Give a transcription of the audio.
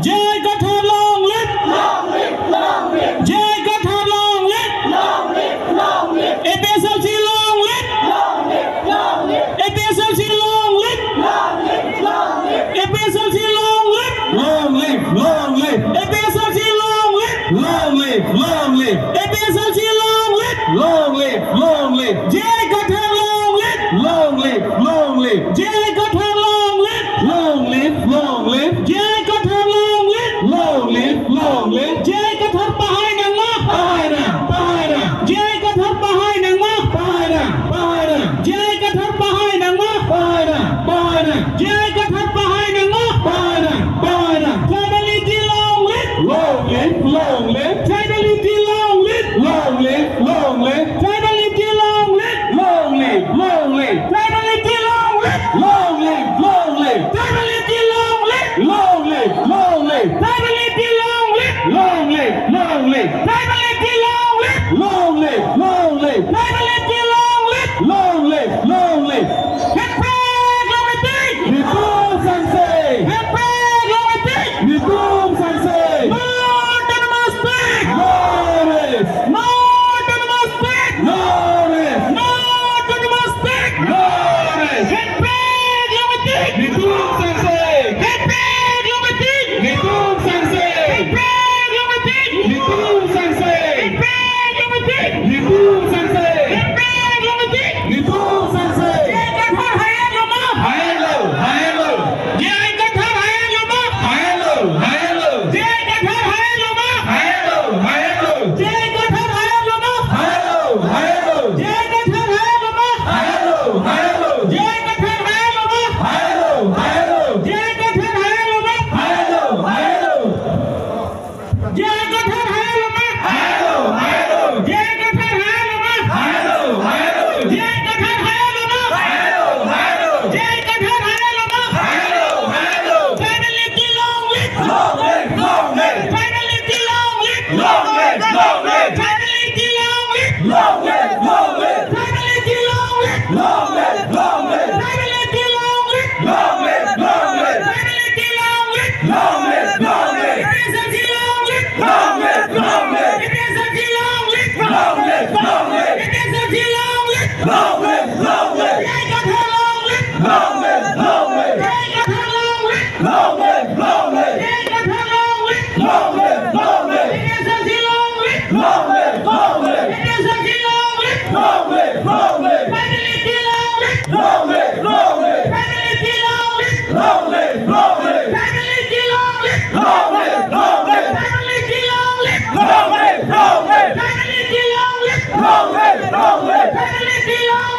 Jai Kathar, long live! Jai Kathar, long live! APSLC, long live! APSLC, long live! APSLC, long live! Long live, long live, APSLC, long live! long live, long live, APSLC, long live! long live, long live, Jai Kathar, long live! long live, long live, Jai Kathar, long live! long live, long live, Jai Kathar, long live! long live, long live. Jai Kathar, Pahai Nang Ma! Pahana, pahana, Jai Kathar, Pahai Nang Ma! pahana, pahana, Jai Kathar, Pahai Nang Ma! pahana, pahana, Jai Kathar, Pahai Nang Ma! pahana, pahana. Tribalism, long live! Long live, long live, Tribalism, long live! long live, long live, Tribalism, long live! long live, long live, Tribalism, long live! long live, long live, Tribalism, long live! long live, long live, Tribalism, long live! long live, long live, Tribalism, long live! long live, long live, Tribalism, long live! long live, long live. Hashtag Lomiti! Nitum Sansei, Hashtag Lomiti! Nitum Sansei, More Namaste! Norris, More Namaste! Norris, More Namaste! Norris, Hashtag Lomiti! Nitum Sansei, Hashtag Lomiti! Nitum Sansei, Hashtag Lomiti! Nitum Sansei, Hashtag Lomiti! Nitum Sansei, Hashtag Lomiti! Nitum Sansei. Jai Kathar, Hayat Lama! Hello, hello, Jai Kathar, Hayat Lama! hello, hello, Jai Kathar, Hayat Lama! hello, hello, Jai Kathar, Hayat Lama! hello, hello, Jai Kathar, Hayat Lama! hello, hello, Jai Kathar, Hayat Lama! hello, hello, Jai Kathar, Hayat Lama! hello, hello, Jai Kathar, Hayat Lama! hello, hello, Jai Kathar, Hayat Lama! hello, hello, Jai Kathar, Hayat Lama! hello, hello, Jai Kathar, Hayat Lama! hello, hello. Tribalism, long live! Long live, long live, Tribalism, long live! long live, long live, Tribalism, long live! long live, long live, Tribalism, long live! long live, long live, Tribalism, long live! long live, long live, Tribalism, long live! long live, long live, APSLC, long live! long live, long live, APSLC, long live! long live, long live, APSLC, long live! long live, long live, Jai Kathar, long live! long live, long live, Jai Kathar, long live! long live, long live, Jai Kathar, long live! long live, long live, APSLC, long live! long live, long live, APSLC, long live! long live, long live, Tribalism, long live! long live, long live, Tribalism, long live! long live, long live, Tribalism, long live! long live, long live, Tribalism, long live! long live, long live, Tribalism, long live! long live, long live. Tribalism, long live!